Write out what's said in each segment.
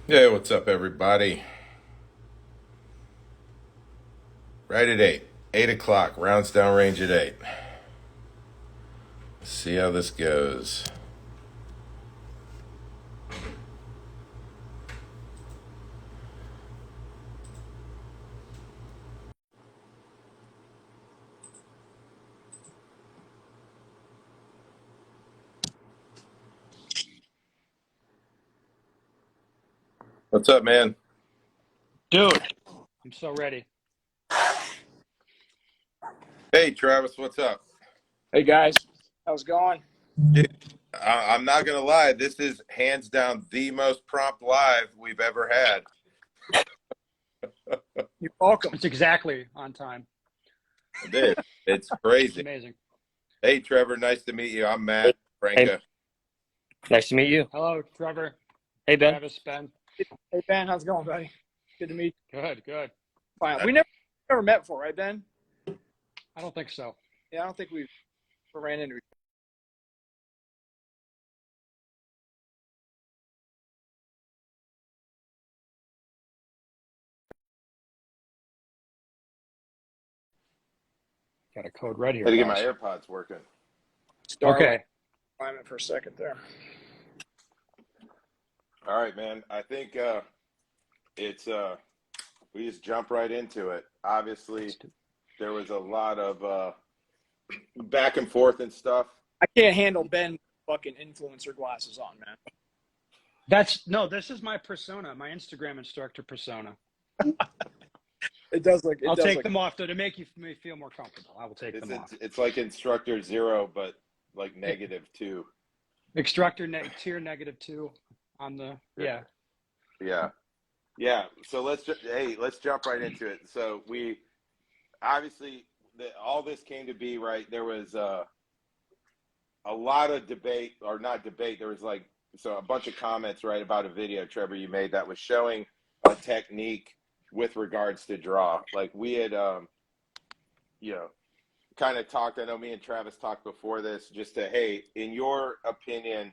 Yeah, what's up, everybody? Right at 8. 8 o'clock, rounds downrange at 8. Let's see how this goes. What's up, man? Dude, I'm so ready. Hey, Travis, what's up? Hey guys, how's it going? Dude, I'm not going to lie. This is hands down the most prompt live we've ever had. You're welcome. It's exactly on time. It is. It's It's crazy. amazing. Hey, Trevor, nice to meet you. I'm Matt Hey, Pranka. nice to meet you. Hello, Trevor, Hey, Ben. Travis, Ben. Hey Ben, how's it going, buddy? Good to meet you. Good, good. Fine. We never met before, right, Ben? I don't think so. Yeah, I don't think we've ever ran into each Got a code red here, Had to get my guys. AirPods working. other. Okay. Alignment for a second there. All right, man. I think it's we just jump right into it. Obviously, there was a lot of back and forth and stuff. I can't handle Ben with fucking influencer glasses on, man. This is my persona, my Instagram instructor persona. It does look. I'll take them off though to make me feel more comfortable. I will take them off. It's like instructor 0, but like -2. Instructor tier -2 on the Yeah. So let's jump right into it. So we obviously all this came to be, right. There was a lot of debate, or not debate. There was a bunch of comments, right, about a video, Trevor, you made that was showing a technique with regards to draw. Like we had kind of talked. I know me and Travis talked before this, just to, hey, in your opinion,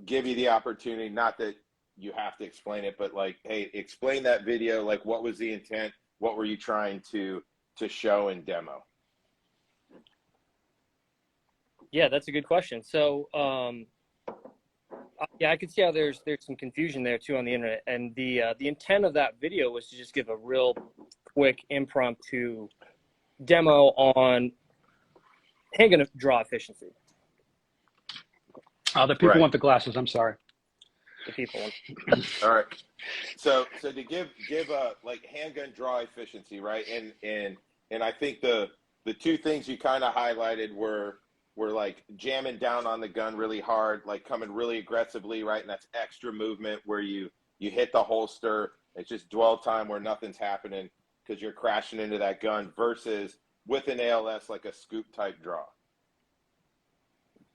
give you the opportunity, not that you have to explain it, but like, hey, explain that video. Like, what was the intent? What were you trying to show and demo? Yeah, that's a good question. So, yeah, I could see how there's some confusion there too on the internet, and the intent of that video was to just give a real quick impromptu demo on handgun draw efficiency. the people Right. want the glasses. I'm sorry. The people. All right. So to give like handgun draw efficiency, right? And I think the two things you kind of highlighted were like jamming down on the gun really hard, like coming really aggressively, right? And that's extra movement where you hit the holster. It's just dwell time where nothing's happening because you're crashing into that gun, versus with an ALS like a scoop type draw.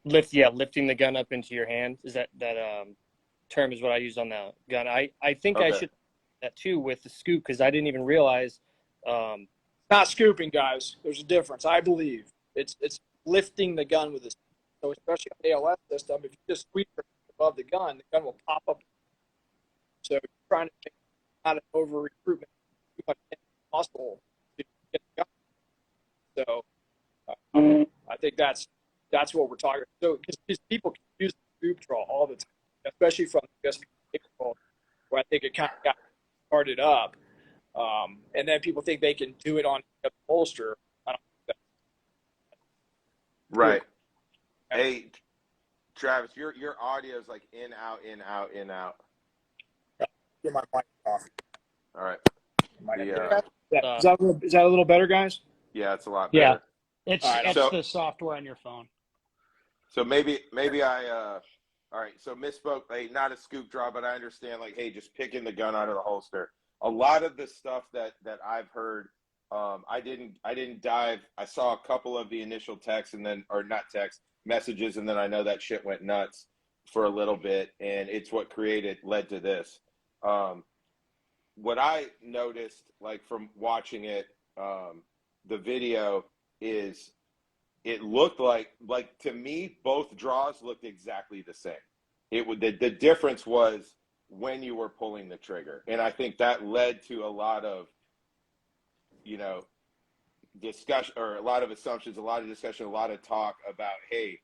Lifting the gun up into your hand. Is that term is what I use on the gun. I think I Okay. should do that too with the scoop, because I didn't even realize. Not scooping, guys. There's a difference. I believe it's lifting the gun with a. So especially on the ALS system, if you just squeeze it above the gun will pop up. So you're trying to make not an over recruitment, too much muscle to get the gun. So I think that's what we're talking about. So because people use the scoop draw all the time, especially from the USB control, where I think it kind of got started up. And then people think they can do it on a holster. I don't think Right. Hey, Travis, your audio is like in, out, in, out, in, out. get my mic off. All right. Is that a little better, guys? Yeah, it's a lot Yeah. better. It's All right, it's so- the software on your phone. So maybe I all right, so misspoke. Hey, not a scoop draw, but I understand, like, hey, just picking the gun out of the holster. A lot of the stuff that I've heard, I didn't dive. I saw a couple of the initial texts, and then, or not text messages, and then I know that shit went nuts for a little bit, and it's what led to this. What I noticed, like, from watching it, the video, is it looked like to me, both draws looked exactly the same. The difference was when you were pulling the trigger. And I think that led to a lot of, discussion, or a lot of assumptions, a lot of discussion, a lot of talk about, hey,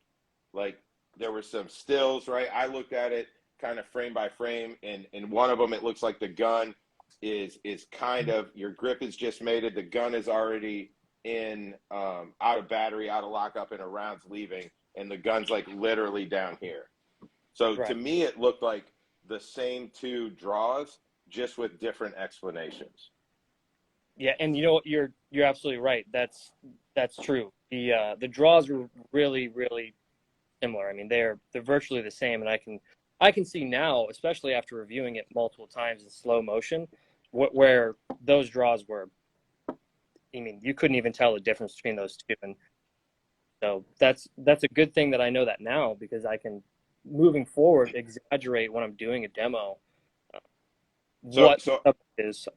like there were some stills, right? I looked at it kind of frame by frame, and in one of them, it looks like the gun is kind of, your grip is just mated. The gun is already in, out of battery, out of lockup, and a round's leaving, and the gun's like literally down here. So Right. to me, it looked like the same two draws, just with different explanations. Yeah, and you know what, you're absolutely right. That's true. The draws were really, really similar. I mean, they're virtually the same, and I can see now, especially after reviewing it multiple times in slow motion, where those draws were. I mean, you couldn't even tell the difference between those two, and so that's a good thing that I know that now, because I can, moving forward, exaggerate when I'm doing a demo what stuff is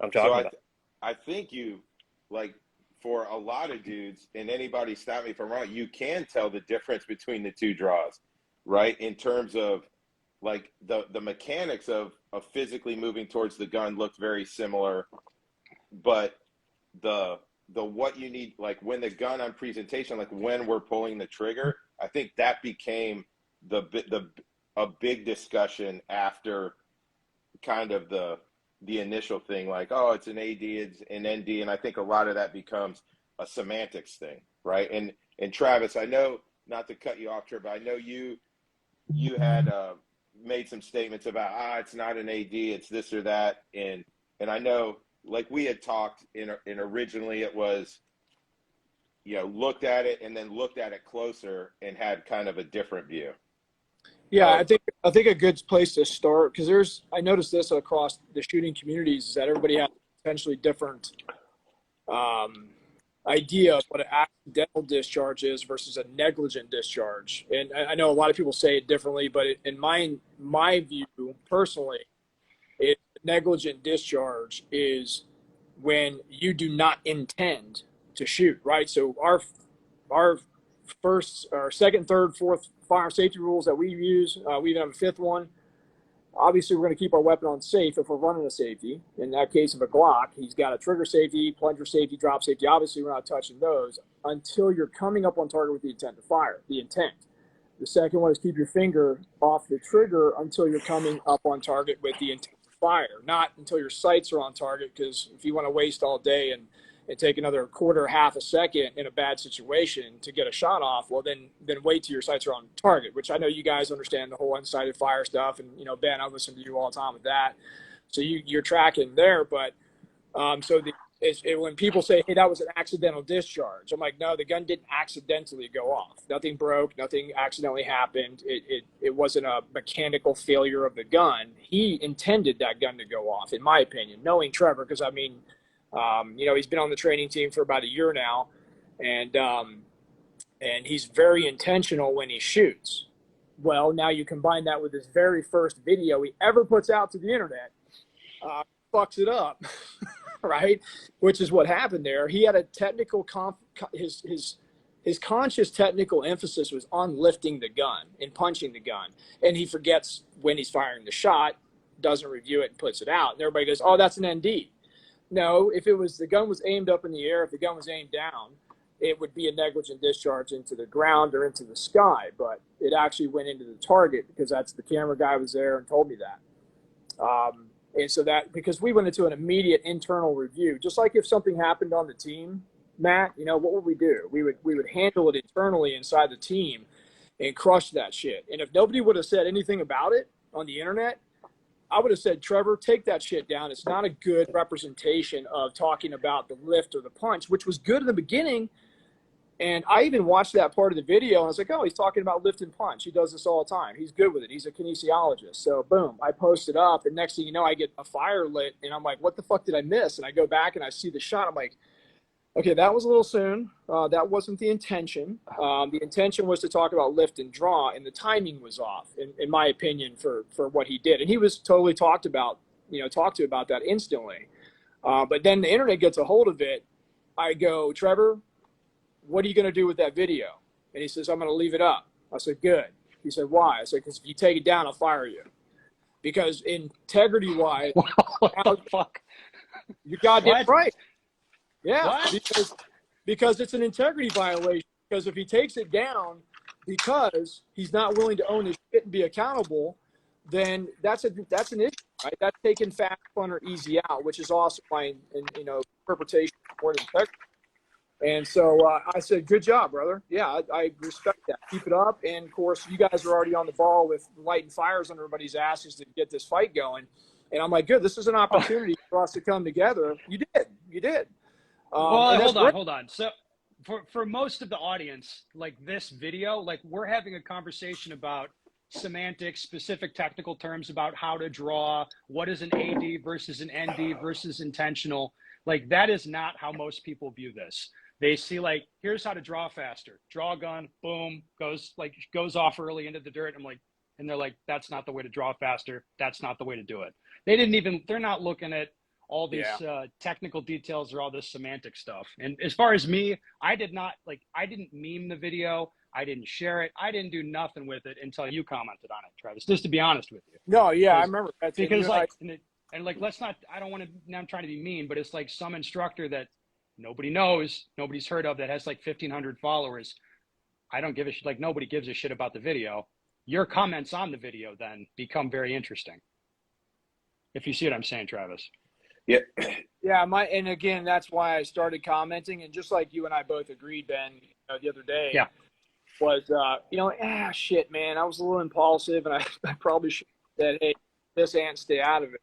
I'm talking about. I think you, like, for a lot of dudes, and anybody stop me if I'm wrong, you can tell the difference between the two draws, right? In terms of like the mechanics of physically moving towards the gun looked very similar, but the what you need, like when the gun on presentation, like when we're pulling the trigger, I think that became a big discussion after kind of the initial thing, like, oh, it's an AD, it's an ND, and I think a lot of that becomes a semantics thing, right? And Travis, I know, not to cut you off, Trip, but I know you had made some statements about, it's not an AD, it's this or that, and I know, like we had talked in originally, it was, looked at it and then looked at it closer and had kind of a different view. Yeah, I think a good place to start, because I noticed this across the shooting communities, is that everybody has potentially different idea of what an accidental discharge is versus a negligent discharge. And I know a lot of people say it differently, but in my view personally, negligent discharge is when you do not intend to shoot, right? So our second, third, fourth fire safety rules that we use, we even have a fifth one. Obviously, we're going to keep our weapon on safe if we're running a safety. In that case of a Glock, he's got a trigger safety, plunger safety, drop safety. Obviously, we're not touching those until you're coming up on target with the intent to fire, the intent. The second one is keep your finger off the trigger until you're coming up on target with the intent to fire, not until your sights are on target, because if you want to waste all day and take another quarter, half a second in a bad situation to get a shot off, well, then wait till your sights are on target, which I know you guys understand the whole unsighted fire stuff. And, Ben, I listen to you all the time with that. So you're tracking there. But when people say, hey, that was an accidental discharge, I'm like, no, the gun didn't accidentally go off. Nothing broke. Nothing accidentally happened. It wasn't a mechanical failure of the gun. He intended that gun to go off, in my opinion, knowing Trevor, because, I mean, he's been on the training team for about a year now, and he's very intentional when he shoots. Well, now you combine that with his very first video he ever puts out to the internet, fucks it up, right? Which is what happened there. He had a technical his conscious technical emphasis was on lifting the gun and punching the gun, and he forgets when he's firing the shot, doesn't review it, and puts it out. And everybody goes, "Oh, that's an ND." No, if the gun was aimed up in the air, if the gun was aimed down, it would be a negligent discharge into the ground or into the sky. But it actually went into the target, because the camera guy was there and told me that. And so because we went into an immediate internal review, just like if something happened on the team, Matt, what would we do? We would handle it internally inside the team and crush that shit. And if nobody would have said anything about it on the internet, I would have said, Trevor, take that shit down. It's not a good representation of talking about the lift or the punch, which was good in the beginning. And I even watched that part of the video, and I was like, oh, he's talking about lift and punch. He does this all the time. He's good with it. He's a kinesiologist. So, boom, I post it up, and next thing you know, I get a fire lit, and I'm like, what the fuck did I miss? And I go back, and I see the shot. I'm like, okay, that was a little soon. That wasn't the intention. The intention was to talk about lift and draw, and the timing was off, in my opinion, for what he did. And he was totally talked to about that instantly. But then the internet gets a hold of it. I go, Trevor, what are you going to do with that video? And he says, I'm going to leave it up. I said, good. He said, why? I said, because if you take it down, I'll fire you. because integrity-wise, What the fuck? you're goddamn What? right. Yeah, What? because it's an integrity violation. Because if he takes it down because he's not willing to own his shit and be accountable, then that's an issue, right? That's taking fast, fun, or easy out, which is also my interpretation of the word integrity. And so I said, good job, brother. Yeah, I respect that. Keep it up. And, of course, you guys are already on the ball with lighting fires on everybody's asses to get this fight going. And I'm like, good, this is an opportunity for us to come together. You did. Well, And that's hold on. So for most of the audience, like this video, like we're having a conversation about semantics, specific technical terms about how to draw, what is an AD versus an ND versus intentional. Like that is not how most people view this. They see like, here's how to draw faster. Draw a gun, boom, goes off early into the dirt. And they're like, that's not the way to draw faster. That's not the way to do it. They're not looking at all these technical details or all this semantic stuff. And as far as me, I didn't meme the video. I didn't share it. I didn't do nothing with it until you commented on it, Travis, just to be honest with you. No, yeah, I remember that. Because let's not, I don't want to, now I'm trying to be mean, but it's like some instructor that nobody knows, nobody's heard of, that has like 1,500 followers. I don't give a shit. Like nobody gives a shit about the video. Your comments on the video then become very interesting. If you see what I'm saying, Travis. Yeah. Yeah, and again, that's why I started commenting. And just like you and I both agreed, Ben, the other day, was, shit, man, I was a little impulsive, and I probably should have said, hey, this ant, stay out of it.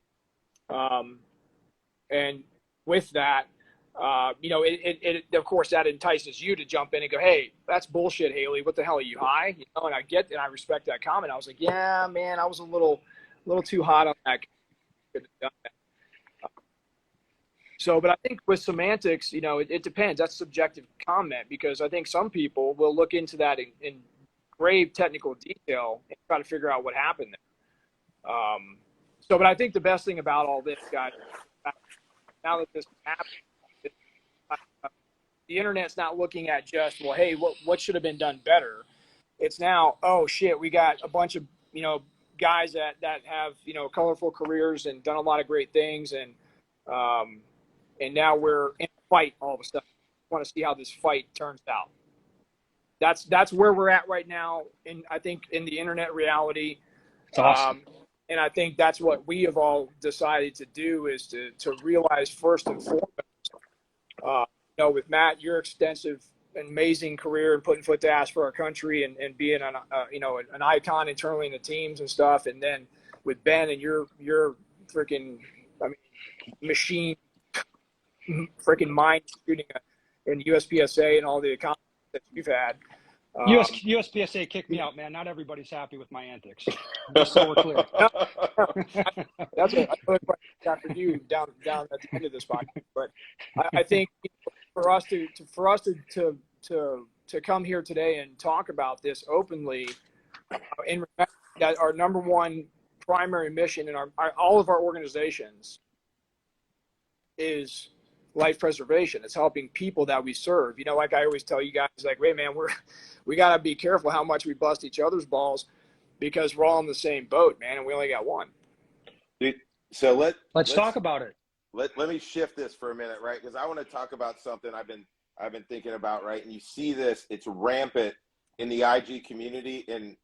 And with that, it of course that entices you to jump in and go, hey, that's bullshit, Haley. What the hell, are you high? And I respect that comment. I was like, yeah, man, I was a little too hot on that. Could have done that. So, but I think with semantics, it depends. That's subjective comment, because I think some people will look into that in grave technical detail and try to figure out what happened there. But I think the best thing about all this, guys, now that this happened, the internet's not looking at just, well, hey, what should have been done better? It's now, oh shit, we got a bunch of guys that have colorful careers and done a lot of great things, and now we're in a fight all of a sudden. I want to see how this fight turns out. That's where we're at right now, I think in the internet reality. It's awesome. And I think that's what we have all decided to do, is to realize first and foremost, with Matt, your extensive and amazing career and putting foot to ass for our country and being an icon internally in the teams and stuff. And then with Ben and your freaking, machine, freaking mind shooting in USPSA and all the accomplishments that you've had. USPSA kicked me out, man. Not everybody's happy with my antics. Just so we're clear. That's another question after you down at the end of this podcast. But I think for us to come here today and talk about this openly, and remember that our number one primary mission in all of our organizations is life preservation. It's helping people that we serve. Like I always tell you guys, like, wait, man, we got to be careful how much we bust each other's balls, because we're all in the same boat, man, and we only got one. Dude, so let's talk about it. Let me shift this for a minute, right? Because I want to talk about something I've been thinking about, right? And you see this, it's rampant in the IG community, and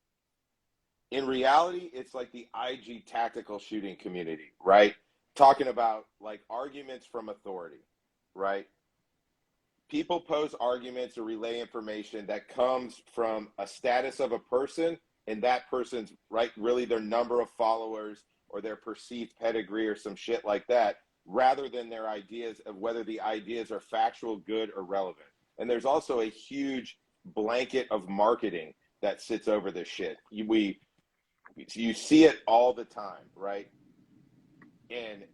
in reality, it's like the IG tactical shooting community, right? Talking about like arguments from authority, right? People pose arguments or relay information that comes from a status of a person and that person's, right, really their number of followers or their perceived pedigree or some shit like that, rather than their ideas of whether the ideas are factual, good, or relevant. And there's also a huge blanket of marketing that sits over this shit. You see it all the time, right? And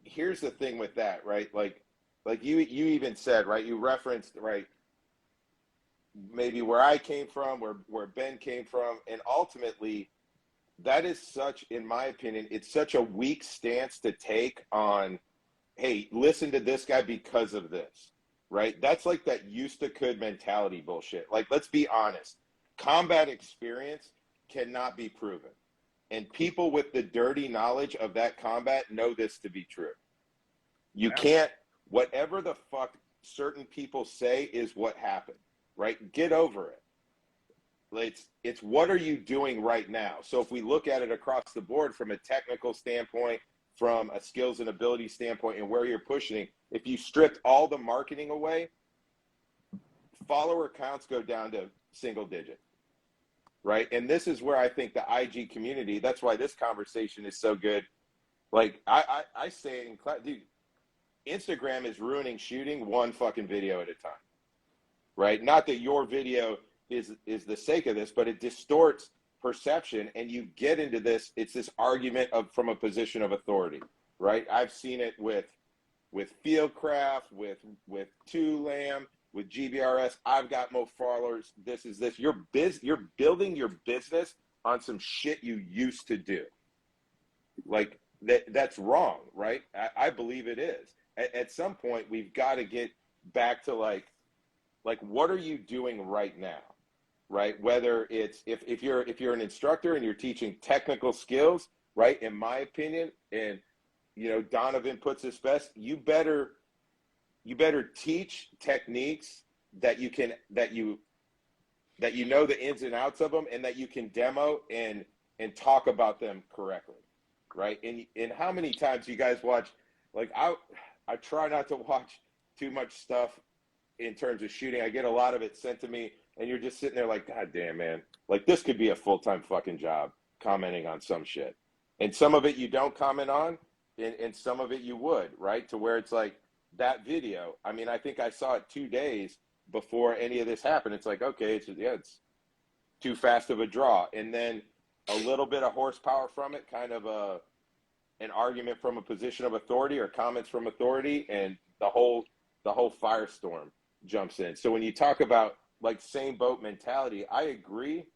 here's the thing with that, right? Like you even said, right? You referenced, right, maybe where I came from, where Ben came from, and ultimately that is such, in my opinion, it's such a weak stance to take on, hey, listen to this guy because of this, right? That's like that used to could mentality bullshit. Like, let's be honest. Combat experience cannot be proven. And people with the dirty knowledge of that combat know this to be true. You Yeah. can't, whatever the fuck certain people say is what happened, right? Get over it. It's what are you doing right now? So if we look at it across the board from a technical standpoint, from a skills and ability standpoint, and where you're pushing, if you stripped all the marketing away, follower counts go down to single digit, right? And this is where I think the IG community, that's why this conversation is so good. Like I say in class, dude, Instagram is ruining shooting one fucking video at a time, right? Not that your video is the sake of this, but it distorts perception, and you get into this, it's this argument of from a position of authority, right? I've seen it with Fieldcraft, with Two-Lamb, with GBRS. I've got more followers. This is this. You're building your business on some shit you used to do. Like that's wrong, right? I believe it is. At some point, we've got to get back to like what are you doing right now, right? Whether it's if you're an instructor and you're teaching technical skills, right? In my opinion, and you know Donovan puts his best. You better teach techniques that you know the ins and outs of them, and that you can demo and talk about them correctly, right? And how many times you guys watch? Like I try not to watch too much stuff in terms of shooting. I get a lot of it sent to me, and you're just sitting there like, God damn, man, like this could be a full-time fucking job commenting on some shit. And some of it you don't comment on, and some of it you would, right? To where it's like that video. I mean, I think I saw it 2 days before any of this happened. It's like, okay, it's too fast of a draw. And then a little bit of horsepower from it, kind of an argument from a position of authority or comments from authority, and the whole firestorm jumps in. So when you talk about like same boat mentality, I agree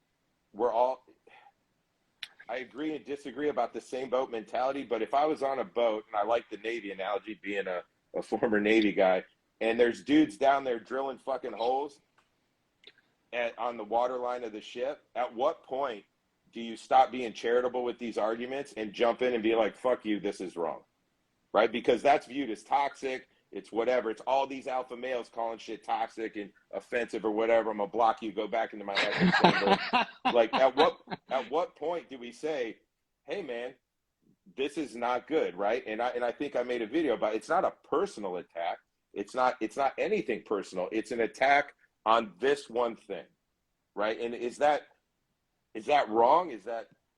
and disagree about the same boat mentality. But if I was on a boat, and I like the Navy analogy, being a former Navy guy, and there's dudes down there drilling fucking holes on the waterline of the ship, at what point do you stop being charitable with these arguments and jump in and be like, fuck you, this is wrong, right? Because that's viewed as toxic. It's whatever. It's all these alpha males calling shit toxic and offensive or whatever. I'm gonna block you, go back into my echo chamber. Like at what point do we say, hey man, this is not good, right? And I think I made a video about it. It's not a personal attack. It's not anything personal. It's an attack on this one thing, right? And is that wrong?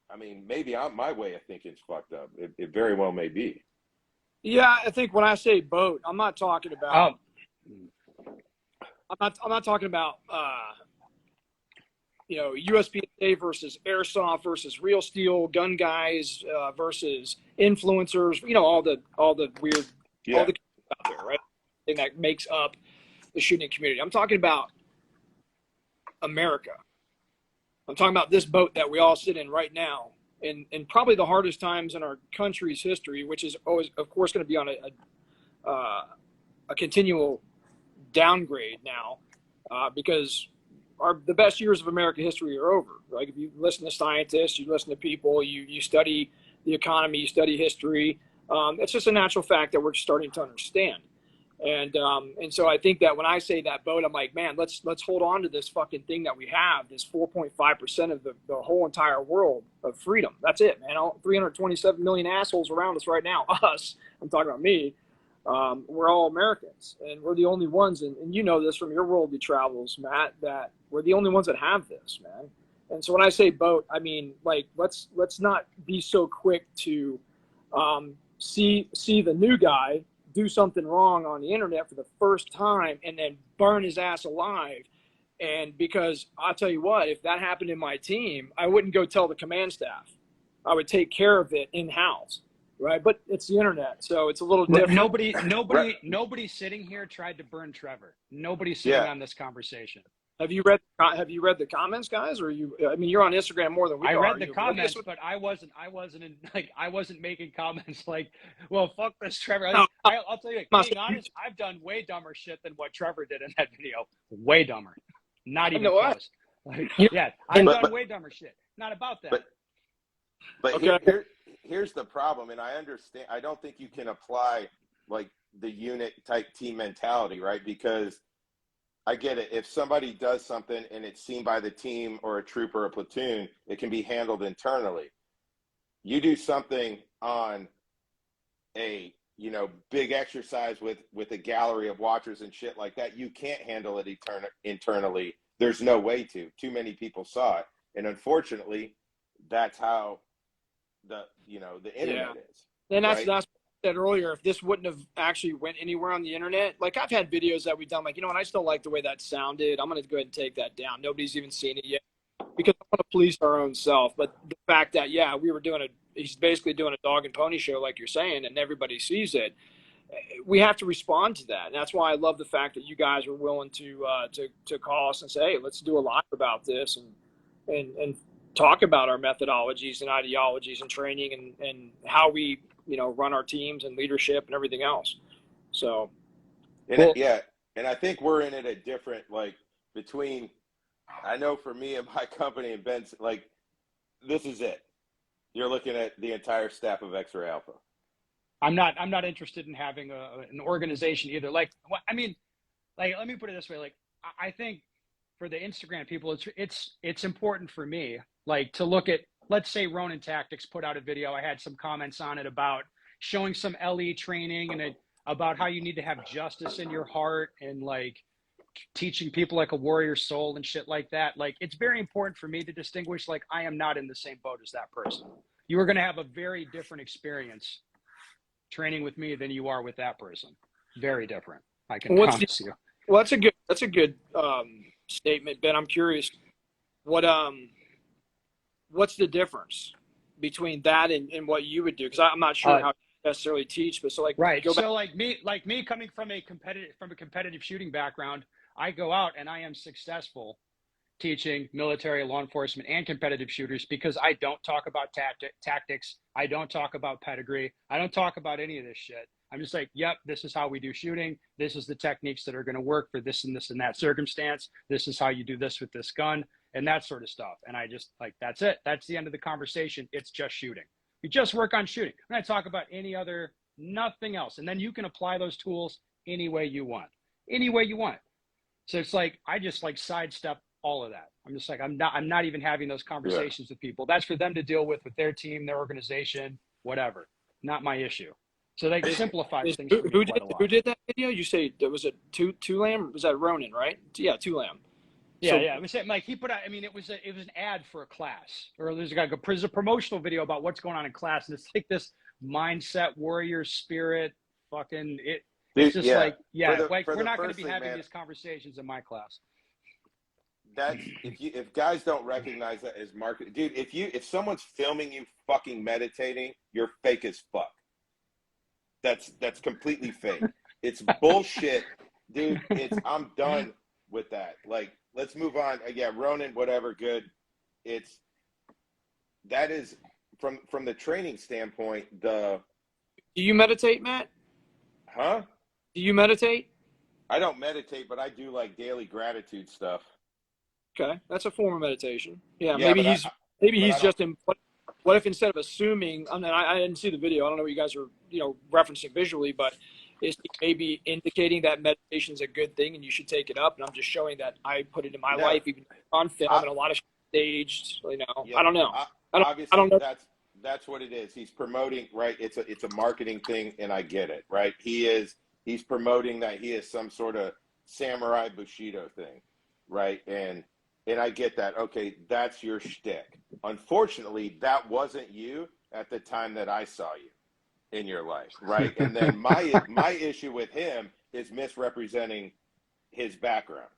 I mean, maybe my way of thinking is fucked up. It very well may be. Yeah, I think when I say boat, I'm not talking about. I'm not talking about. USPSA versus airsoft versus real steel, gun guys versus influencers. All the weird, all the out there, right? Thing that makes up the shooting community. I'm talking about America. I'm talking about this boat that we all sit in right now. In probably the hardest times in our country's history, which is always, of course, going to be on a continual downgrade now, because the best years of American history are over. Like if you listen to scientists, you listen to people, you study the economy, you study history. It's just a natural fact that we're starting to understand. And so I think that when I say that boat, I'm like, man, let's hold on to this fucking thing that we have, this 4.5% of the whole entire world of freedom. That's it, man. All 327 million assholes around us right now. Us, I'm talking about me. We're all Americans, and we're the only ones, and you know this from your worldly travels, Matt, that we're the only ones that have this, man. And so when I say boat, I mean, like, let's not be so quick to see the new guy do something wrong on the internet for the first time and then burn his ass alive. And because I'll tell you what, if that happened in my team, I wouldn't go tell the command staff. I would take care of it in-house, right? But it's the internet, so it's a little different. Nobody sitting here tried to burn Trevor. Nobody sitting on this conversation. Have you read the comments, guys? Or you're on Instagram more than we are. I read the comments, but I wasn't making comments like, well, fuck this, Trevor. I'll tell you, being honest, I've done way dumber shit than what Trevor did in that video. Way dumber. Not even close. I've done way dumber shit. Not about that. But Okay. here's the problem, and I understand. I don't think you can apply like the unit type team mentality, right? Because I get it. If somebody does something and it's seen by the team or a troop or a platoon, it can be handled internally. You do something on a big exercise with a gallery of watchers and shit like that, you can't handle it internally. There's no way to. Too many people saw it, and unfortunately, that's how the internet is. And that's right? what I said earlier. If this wouldn't have actually went anywhere on the internet, like I've had videos that we've done, like, and I still like the way that sounded. I'm going to go ahead and take that down. Nobody's even seen it yet because I want to police our own self. But the fact that, yeah, he's basically doing a dog and pony show, like you're saying, and everybody sees it. We have to respond to that. And that's why I love the fact that you guys were willing to call us and say, hey, let's do a live about this and talk about our methodologies and ideologies and training and how we, run our teams and leadership and everything else. So, and I think we're in it a different, like, between, I know for me and my company and Ben's, like, this is it. You're looking at the entire staff of X-Ray Alpha. I'm not interested in having an organization either. Like, I mean, like, let me put it this way. Like, I think for the Instagram people, it's important for me, like, to look at, let's say Ronin Tactics put out a video. I had some comments on it about showing some LE training and about how you need to have justice in your heart and like teaching people like a warrior soul and shit like that. Like, it's very important for me to distinguish, like, I am not in the same boat as that person. You are going to have a very different experience training with me than you are with that person. Very different. I can promise you. Well, that's a good statement, Ben. I'm curious, what's the difference between that and what you would do? Because I'm not sure how you necessarily teach, but so like, right. So like me coming from a competitive shooting background, I go out and I am successful teaching military, law enforcement, and competitive shooters because I don't talk about tactics. I don't talk about pedigree. I don't talk about any of this shit. I'm just like, yep, this is how we do shooting. This is the techniques that are going to work for this and this and that circumstance. This is how you do this with this gun and that sort of stuff. And I just like, that's it. That's the end of the conversation. It's just shooting. You just work on shooting. We're not talk about nothing else. And then you can apply those tools any way you want. So it's like, I just like sidestep all of that. I'm just like, I'm not even having those conversations with people. That's for them to deal with their team, their organization, whatever. Not my issue. So they simplify things. Who did that video? You say there was a two lamb? Was that Ronin, right? Yeah, two lamb. Yeah, yeah. I was saying, like, he put out. I mean, it was an ad for a class, or there's a promotional video about what's going on in class, and it's like this mindset, warrior spirit, fucking it. It's just like, yeah, we're not going to be having these conversations in my class. That's if guys don't recognize that as market, dude. If someone's filming you fucking meditating, you're fake as fuck. That's completely fake. It's bullshit, dude. I'm done with that. Like, let's move on. Yeah, Ronin, whatever, good. That is from the training standpoint. Do you meditate, Matt? Huh? Do you meditate? I don't meditate, but I do like daily gratitude stuff. Okay, that's a form of meditation. Yeah, maybe he's just in. What if instead of assuming? I mean, I didn't see the video. I don't know what you guys are, referencing visually, but is he maybe indicating that meditation is a good thing and you should take it up? And I'm just showing that I put it in my life, even on film, and a lot of staged. Yeah, I don't know. Obviously, I don't know. That's what it is. He's promoting, right? It's a marketing thing, and I get it, right? He's promoting that he is some sort of samurai bushido thing, right? And I get that. Okay, that's your shtick. Unfortunately, that wasn't you at the time that I saw you in your life, right? And then my issue with him is misrepresenting his background,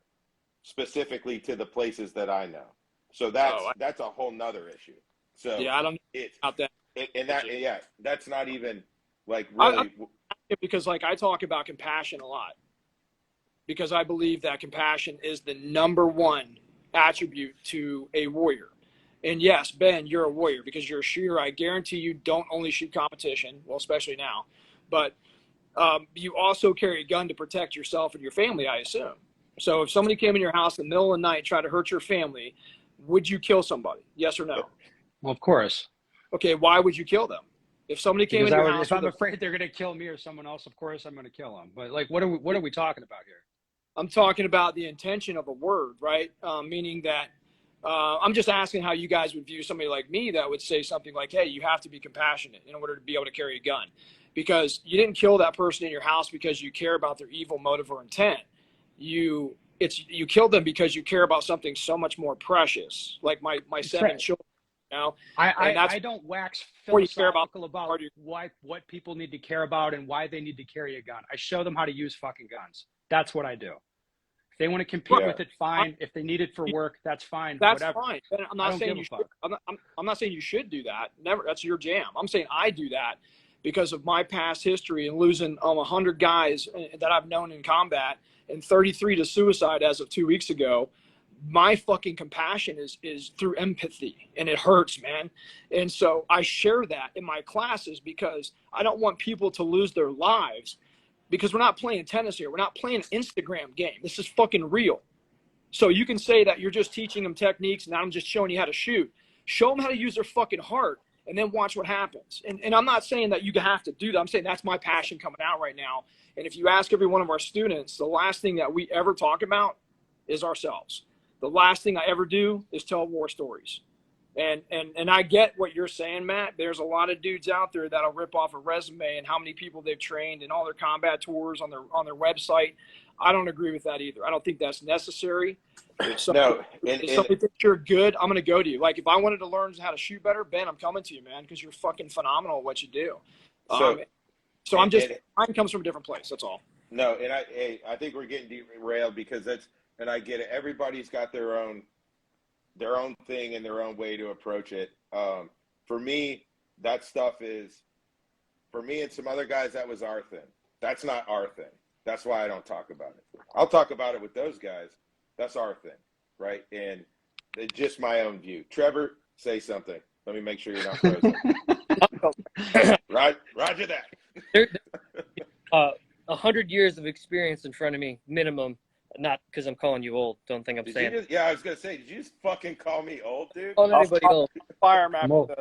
specifically to the places that I know. So that's a whole nother issue. So yeah, I don't know about that. That's not even like really because like I talk about compassion a lot because I believe that compassion is the number one attribute to a warrior. And yes, Ben, you're a warrior because you're a shooter. I guarantee you don't only shoot competition, well, especially now, but you also carry a gun to protect yourself and your family, I assume. So if somebody came in your house in the middle of the night, tried to hurt your family, would you kill somebody? Yes or no? Well, of course. Okay, why would you kill them? If somebody came Because into your house, if I'm afraid they're going to kill me or someone else, of course I'm going to kill them. But like, what are we talking about here? I'm talking about the intention of a word, right? Meaning that I'm just asking how you guys would view somebody like me that would say something like, hey, you have to be compassionate in order to be able to carry a gun, because you didn't kill that person in your house because you care about their evil motive or intent. You killed them because you care about something so much more precious, like my That's 7 right. children. You know, and I that's don't wax what you care about. philosophical about what people need to care about and why they need to carry a gun. I show them how to use fucking guns. That's what I do. If they want to compete with it, fine. If they need it for work, that's fine. That's whatever. fine. I'm I not don't saying give you a should. fuck. I'm not saying you should do that. Never. That's your jam. I'm saying I do that because of my past history and losing 100 guys that I've known in combat and 33 to suicide as of 2 weeks ago. My fucking compassion is through empathy, and it hurts, man. And so I share that in my classes because I don't want people to lose their lives, because we're not playing tennis here. We're not playing an Instagram game. This is fucking real. So you can say that you're just teaching them techniques and I'm just showing you how to shoot. Show them how to use their fucking heart and then watch what happens. And I'm not saying that you have to do that. I'm saying that's my passion coming out right now. And if you ask every one of our students, the last thing that we ever talk about is ourselves. The last thing I ever do is tell war stories. And I get what you're saying, Matt. There's a lot of dudes out there that'll rip off a resume and how many people they've trained and all their combat tours on their website. I don't agree with that either. I don't think that's necessary. If somebody thinks you're good, I'm going to go to you. Like if I wanted to learn how to shoot better, Ben, I'm coming to you, man, because you're fucking phenomenal at what you do. So mine comes from a different place. That's all. No, and I think we're getting derailed because and I get it. Everybody's got their own thing and their own way to approach it. For me, that stuff is, for me and some other guys, that was our thing. That's not our thing. That's why I don't talk about it. I'll talk about it with those guys. That's our thing, right? And it's just my own view. Trevor, say something. Let me make sure you're not frozen. Roger that. There, 100 years of experience in front of me, minimum. Not because I'm calling you old. Don't think I'm saying. I was gonna say, did you just fucking call me old, dude? Calling anybody old. Fire him after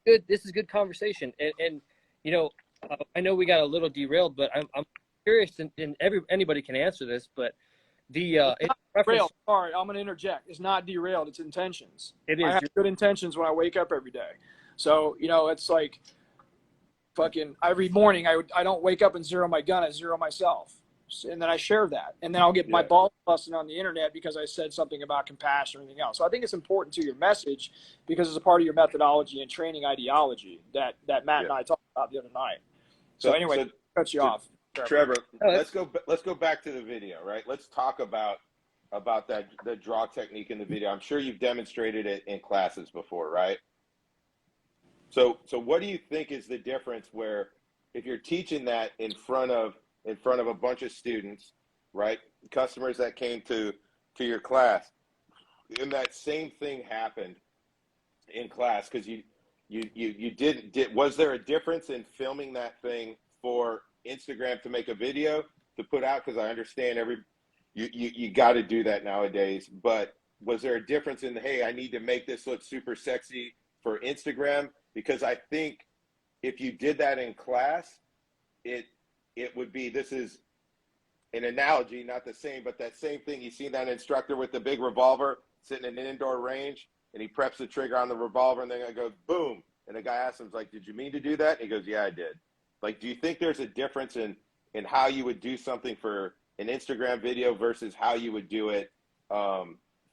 This is good conversation, and you know, I know we got a little derailed, but I'm curious, and anybody can answer this, but derailed. Sorry, I'm going to interject. It's not derailed. It's intentions. It is. I have good intentions when I wake up every day. So, you know, it's like fucking every morning I don't wake up and zero my gun. I zero myself. And then I share that. And then I'll get my balls busted on the internet because I said something about compassion or anything else. So I think it's important to your message because it's a part of your methodology and training ideology that Matt and I talked about the other night. So anyway, cut you off. Trevor, let's go back to the video, right? Let's talk about the draw technique in the video. I'm sure you've demonstrated it in classes before, right? So what do you think is the difference where if you're teaching that in front of a bunch of students, right? Customers that came to your class, and that same thing happened in class because you was there a difference in filming that thing for Instagram to make a video to put out? Because I understand you got to do that nowadays, but was there a difference in, hey, I need to make this look super sexy for Instagram? Because I think if you did that in class, it would be, this is an analogy, not the same, but that same thing. You seen that instructor with the big revolver sitting in an indoor range, and he preps the trigger on the revolver, and then it goes boom. And the guy asks him, like, did you mean to do that? And he goes, yeah, I did. Like, do you think there's a difference in how you would do something for an Instagram video versus how you would do it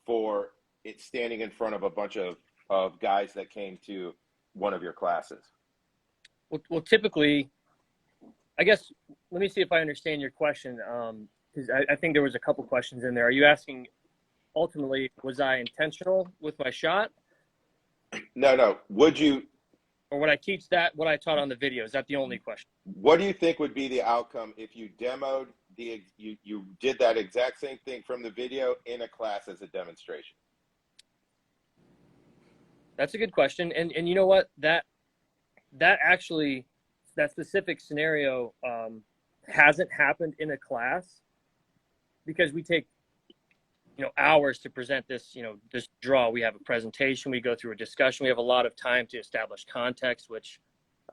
for it standing in front of a bunch of guys that came to one of your classes? Well, typically, I guess, let me see if I understand your question, because I think there was a couple questions in there. Are you asking, ultimately, was I intentional with my shot? No. Would you? Or would I teach that, what I taught on the video? Is that the only question? What do you think would be the outcome if you demoed you did that exact same thing from the video in a class as a demonstration? That's a good question. And you know what? That actually, that specific scenario hasn't happened in a class because we take, hours to present this, this draw. We have a presentation, we go through a discussion, we have a lot of time to establish context, which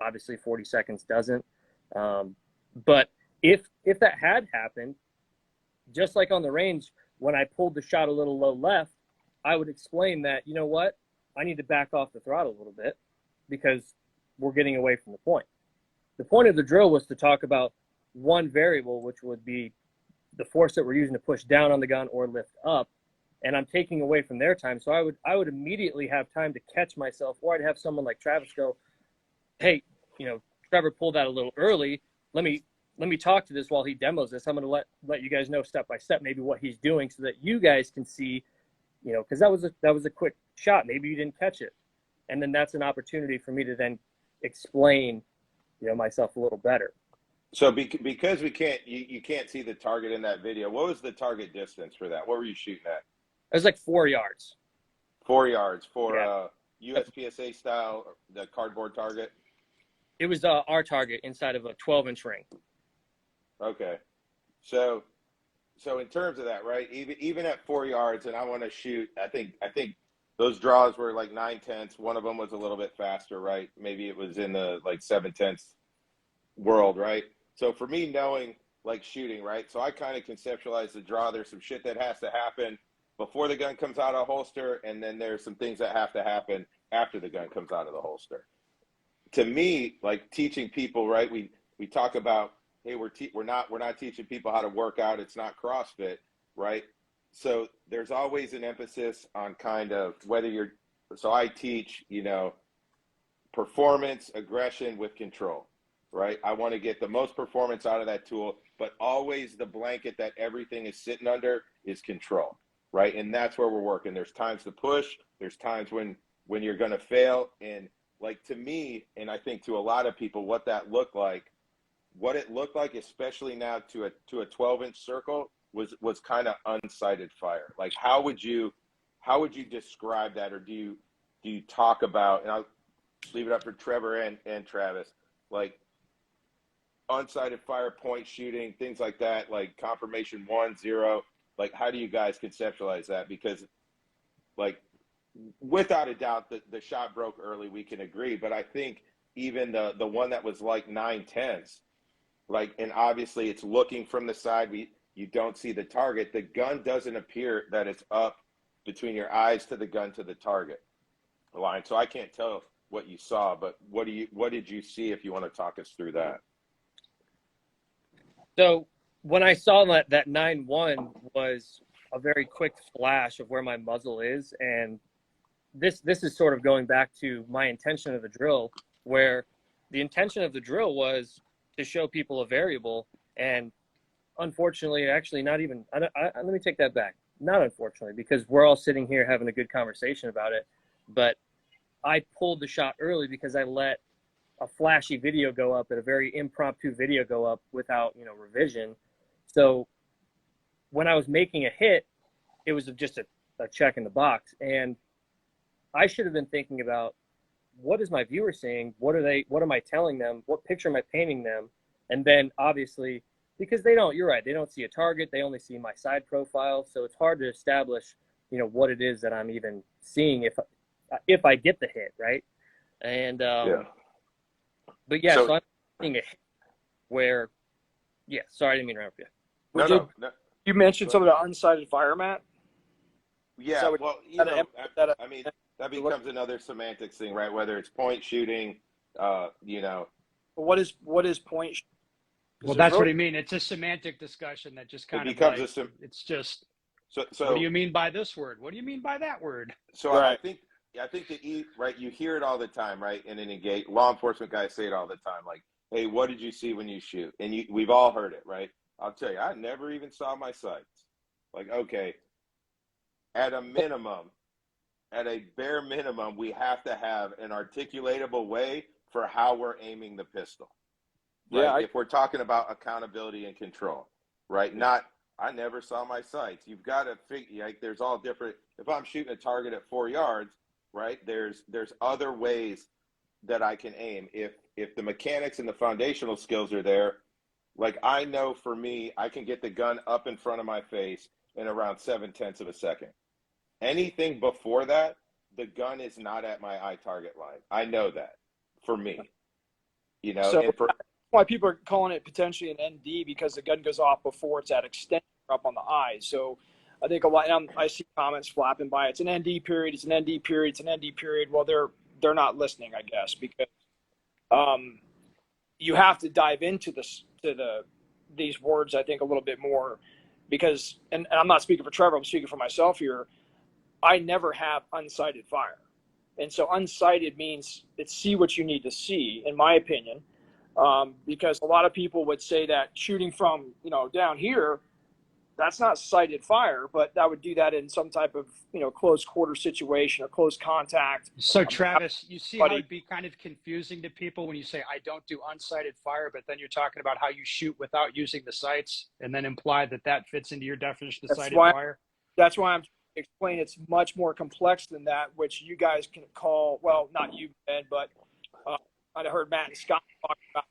obviously 40 seconds doesn't. But if that had happened, just like on the range, when I pulled the shot a little low left, I would explain that, you know what, I need to back off the throttle a little bit because we're getting away from the point. The point of the drill was to talk about one variable, which would be the force that we're using to push down on the gun or lift up, and I'm taking away from their time. So I would immediately have time to catch myself, or I'd have someone like Travis go, hey, Trevor pulled that a little early. Let me talk to this while he demos this. I'm going to let you guys know step by step maybe what he's doing so that you guys can see, because that was a quick shot. Maybe you didn't catch it, and then that's an opportunity for me to then explain, myself a little better. So because you can't see the target in that video, what was the target distance for that? What were you shooting at? It was like 4 yards. 4 yards for USPSA style, the cardboard target? It was our target inside of a 12-inch ring. Okay. So in terms of that, right, even at 4 yards, and I want to shoot, I think those draws were like 9/10. One of them was a little bit faster, right? Maybe it was in the like 7/10 world, right? So for me, knowing like shooting, right? So I kind of conceptualize the draw. There's some shit that has to happen before the gun comes out of holster, and then there's some things that have to happen after the gun comes out of the holster. To me, like teaching people, right? We talk about, hey, we're not teaching people how to work out. It's not CrossFit, right? So there's always an emphasis on kind of so I teach, performance, aggression with control. Right? I want to get the most performance out of that tool, but always the blanket that everything is sitting under is control, right? And that's where we're working. There's times to push. There's times when you're going to fail. And like to me, and I think to a lot of people, what it looked like, especially now to a 12-inch circle was kind of unsighted fire. Like how would you describe that? Or do you talk about, and I'll leave it up for Trevor and Travis, like unsighted fire, point shooting, things like that, like confirmation 1, 0, like how do you guys conceptualize that? Because like without a doubt the shot broke early, we can agree, but I think even the one that was like 9/10, like, and obviously it's looking from the side, you don't see the target, the gun doesn't appear that it's up between your eyes to the gun to the target line. So I can't tell what you saw, but what did you see, if you want to talk us through that? So when I saw that 9-1 was a very quick flash of where my muzzle is, and this is sort of going back to my intention of the drill, where the intention of the drill was to show people a variable, and unfortunately, actually not even, let me take that back. Not unfortunately, because we're all sitting here having a good conversation about it, but I pulled the shot early because I let a flashy video go up, and a very impromptu video go up without, revision. So when I was making a hit, it was just a check in the box. And I should have been thinking about, what is my viewer seeing? What am I telling them? What picture am I painting them? And then obviously, because you're right, they don't see a target. They only see my side profile. So it's hard to establish, what it is that I'm even seeing if I get the hit, right? And, but yeah, so I'm seeing a hit where, sorry, I didn't mean to interrupt you. No. You mentioned some of the unsighted fire, Matt? Yeah, well, I mean, that becomes another semantics thing, right? Whether it's point shooting, What is point shooting? Well, that's what I mean. It's a semantic discussion that just kind of becomes it's just, so what do you mean by this word? What do you mean by that word? So right. I think right, you hear it all the time, right? And then law enforcement guys say it all the time, like, hey, what did you see when you shoot? And we've all heard it, right? I'll tell you, I never even saw my sights. Like, okay, at a bare minimum, we have to have an articulatable way for how we're aiming the pistol. Right? Yeah, if we're talking about accountability and control, right? Not, I never saw my sights. You've got to figure, like, there's all different. If I'm shooting a target at 4 yards, right, there's other ways that I can aim. If the mechanics and the foundational skills are there, like, I know for me, I can get the gun up in front of my face in around 7/10 of a second. Anything before that, the gun is not at my eye target line. I know that for me, you know, So and for, that's why people are calling it potentially an ND, because the gun goes off before it's at extension up on the eyes. So I think a lot, and I see comments flapping by. It's an ND period. It's an ND period. It's an ND period. Well, they're not listening, I guess, because you have to dive into these words, I think, a little bit more, because, and I'm not speaking for Trevor, I'm speaking for myself here. I never have unsighted fire. And so unsighted means it's see what you need to see, in my opinion, because a lot of people would say that shooting from, you know, down here, that's not sighted fire, but that would do that in some type of, you know, close quarter situation or close contact. So Travis, you see how it'd be kind of confusing to people when you say, I don't do unsighted fire, but then you're talking about how you shoot without using the sights, and then imply that that fits into your definition of sighted fire? That's why I'm explaining it's much more complex than that, which you guys can call, well, not you, Ben, but I heard Matt and Scott talk about,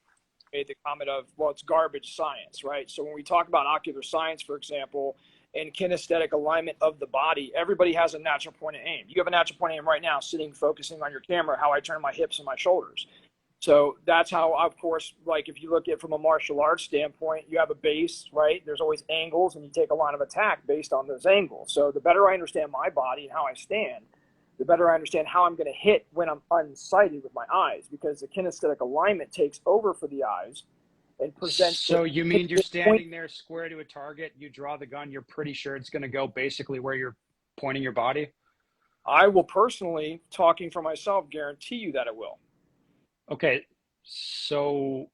made the comment of, well, it's garbage science, right? So when we talk about ocular science, for example, and kinesthetic alignment of the body, everybody has a natural point of aim. You have a natural point of aim right now, sitting, focusing on your camera, how I turn my hips and my shoulders. So that's how, of course, like if you look at it from a martial arts standpoint, you have a base, right? There's always angles, and you take a line of attack based on those angles. So the better I understand my body and how I stand, the better I understand how I'm going to hit when I'm unsighted with my eyes, because the kinesthetic alignment takes over for the eyes and presents. So you mean you're standing there square to a target, you draw the gun, you're pretty sure it's going to go basically where you're pointing your body? I will personally, talking for myself, guarantee you that it will. Okay, so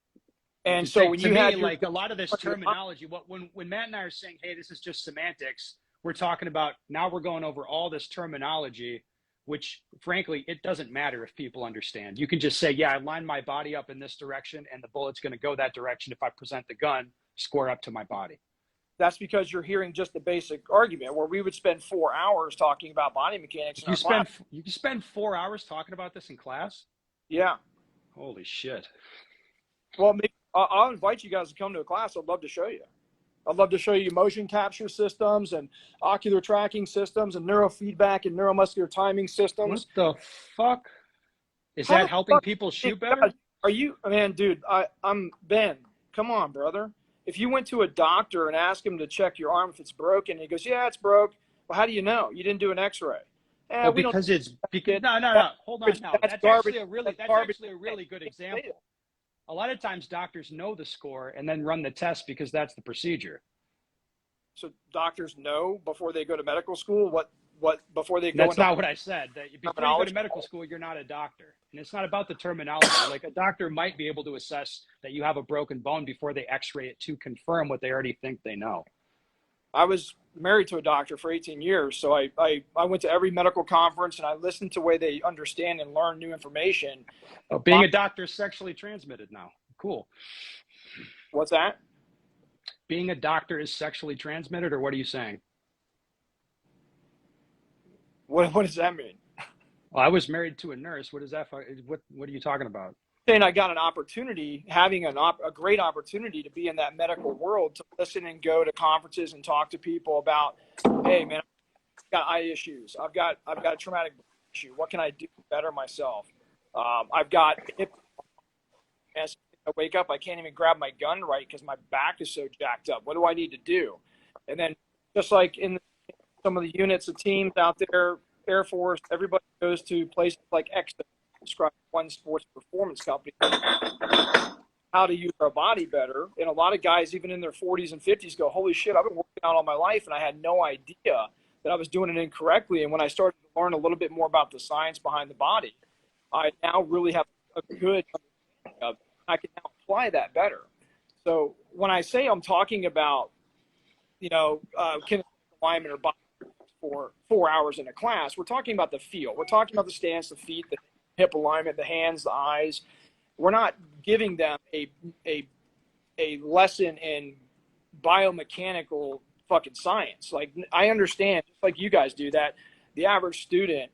and so when you had like a lot of this terminology, when Matt and I are saying, hey, this is just semantics, we're talking about, now we're going over all this terminology, which frankly, it doesn't matter if people understand. You can just say, yeah, I line my body up in this direction and the bullet's going to go that direction if I present the gun square up to my body. That's because you're hearing just the basic argument, where we would spend 4 hours talking about body mechanics. You spend 4 hours talking about this in class? Yeah. Holy shit. Well, maybe I'll invite you guys to come to a class. I'd love to show you. I'd love to show you motion capture systems and ocular tracking systems and neurofeedback and neuromuscular timing systems. What the fuck? Is that helping people shoot better? Are you, man, dude, I'm Ben. Come on, brother. If you went to a doctor and asked him to check your arm if it's broken, and he goes, yeah, it's broke. Well, how do you know? You didn't do an x-ray. No, because hold on now. That's actually a really good example. A lot of times doctors know the score and then run the test because that's the procedure. So doctors know before they go to medical school what before they go. That's not what I said. That before you go to medical school, you're not a doctor, and it's not about the terminology. Like a doctor might be able to assess that you have a broken bone before they X-ray it to confirm what they already think they know. I was married to a doctor for 18 years, so I went to every medical conference and I listened to the way they understand and learn new information. Oh, being a doctor is sexually transmitted now. Cool. What's that? Being a doctor is sexually transmitted, or what are you saying? What does that mean? Well, I was married to a nurse. What is that? What are you talking about? Saying I got an opportunity, having a great opportunity to be in that medical world, to listen and go to conferences and talk to people about, hey man, I've got eye issues. I've got a traumatic issue. What can I do to better myself? I've got hip. As I wake up, I can't even grab my gun right because my back is so jacked up. What do I need to do? And then just like in some of the units of teams out there, Air Force, everybody goes to places like Expo, describe one sports performance company, how to use our body better. And a lot of guys, even in their 40s and 50s, go, holy shit, I've been working out all my life and I had no idea that I was doing it incorrectly. And when I started to learn a little bit more about the science behind the body, I now really have a good understanding of it. I can now apply that better. So when I say I'm talking about, kinetic alignment or body for 4 hours in a class, we're talking about the feel. We're talking about the stance, the feet, the hip alignment, the hands, the eyes. We're not giving them a lesson in biomechanical fucking science. Like, I understand, just like you guys do, that the average student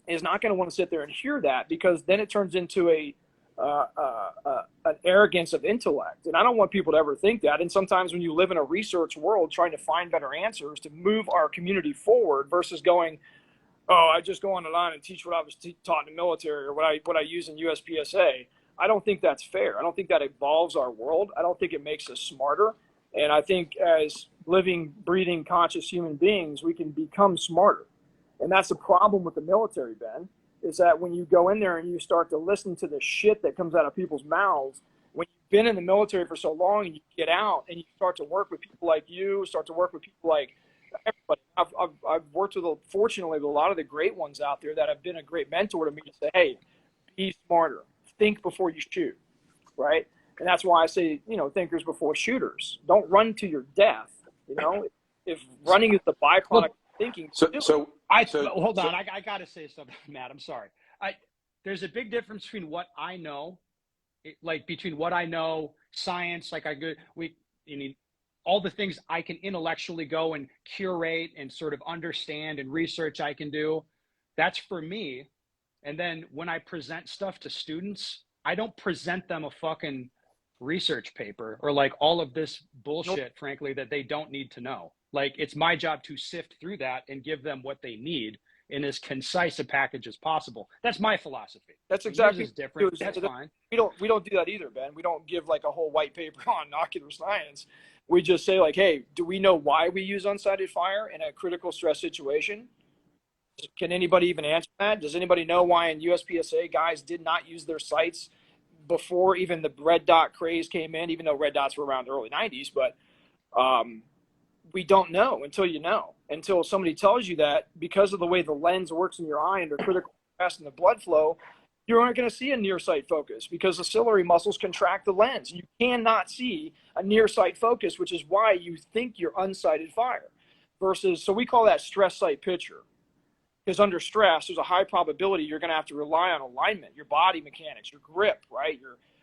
is not going to want to sit there and hear that, because then it turns into a an arrogance of intellect. And I don't want people to ever think that. And sometimes when you live in a research world trying to find better answers to move our community forward versus going, oh, I just go on the line and teach what I was taught in the military or what I use in USPSA. I don't think that's fair. I don't think that evolves our world. I don't think it makes us smarter. And I think as living, breathing, conscious human beings, we can become smarter. And that's the problem with the military, Ben, is that when you go in there and you start to listen to the shit that comes out of people's mouths, when you've been in the military for so long and you get out and you start to work with people like you, start to work with people like everybody. I've worked with, fortunately, with a lot of the great ones out there that have been a great mentor to me to say, hey, be smarter. Think before you shoot, right? And that's why I say, thinkers before shooters. Don't run to your death, If running is the byproduct of thinking. Hold on. I got to say something, Matt. I'm sorry. There's a big difference between what I know, science, all the things I can intellectually go and curate and sort of understand and research I can do. That's for me. And then when I present stuff to students, I don't present them a fucking research paper or like all of this bullshit, frankly, that they don't need to know. Like, it's my job to sift through that and give them what they need in as concise a package as possible. That's my philosophy. That's exactly different. That's fine. We don't do that either, Ben. We don't give like a whole white paper on ocular science. We just say like, hey, do we know why we use unsighted fire in a critical stress situation? Can anybody even answer that? Does anybody know why in USPSA guys did not use their sights before even the red dot craze came in, even though red dots were around the early 90s? But we don't know until somebody tells you that because of the way the lens works in your eye under critical stress and the blood flow, you aren't going to see a near sight focus because the ciliary muscles contract the lens. You cannot see a near sight focus, which is why you think you're unsighted fire so we call that stress sight picture. Because under stress, there's a high probability you're going to have to rely on alignment, your body mechanics, your grip, right?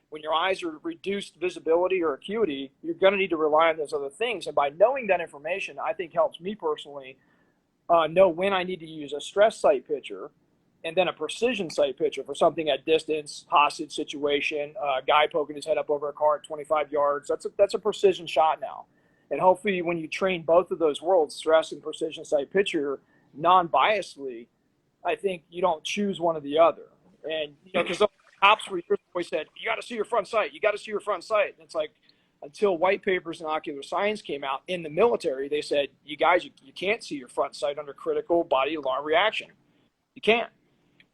When your eyes are reduced visibility or acuity, you're going to need to rely on those other things. And by knowing that information, I think helps me personally know when I need to use a stress sight picture and then a precision sight picture for something at distance, hostage situation, a guy poking his head up over a car at 25 yards. That's a precision shot now. And hopefully when you train both of those worlds, stress and precision sight picture, non-biasedly, I think you don't choose one or the other. And, because the cops were always said, you got to see your front sight. You got to see your front sight. And it's like, until white papers and ocular science came out in the military, they said, you guys, you can't see your front sight under critical body alarm reaction. You can't.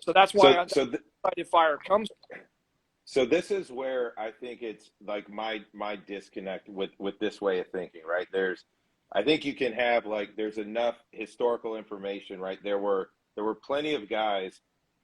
So that's why unsighted fire comes. So this is where I think it's like my disconnect with this way of thinking, right? I think you can have there's enough historical information, right? There were plenty of guys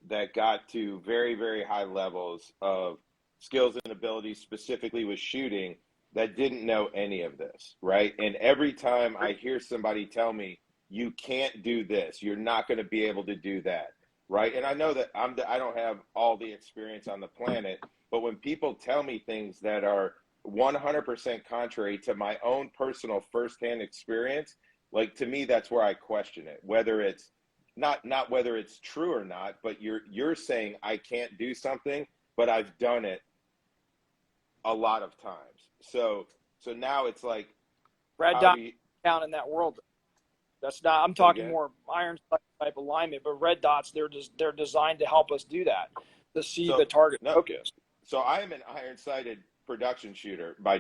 that got to very, very high levels of skills and abilities, specifically with shooting, that didn't know any of this, right? And every time I hear somebody tell me, you can't do this, you're not going to be able to do that, right? And I know that I don't have all the experience on the planet, but when people tell me things that are 100% contrary to my own personal firsthand experience, to me, that's where I question it, whether it's not whether it's true or not, but you're saying I can't do something, but I've done it a lot of times. So now it's like red dot count in that world. That's not, I'm talking more iron type alignment, but red dots, they're designed to help us do that, to see the target focus. So I am an iron sighted production shooter by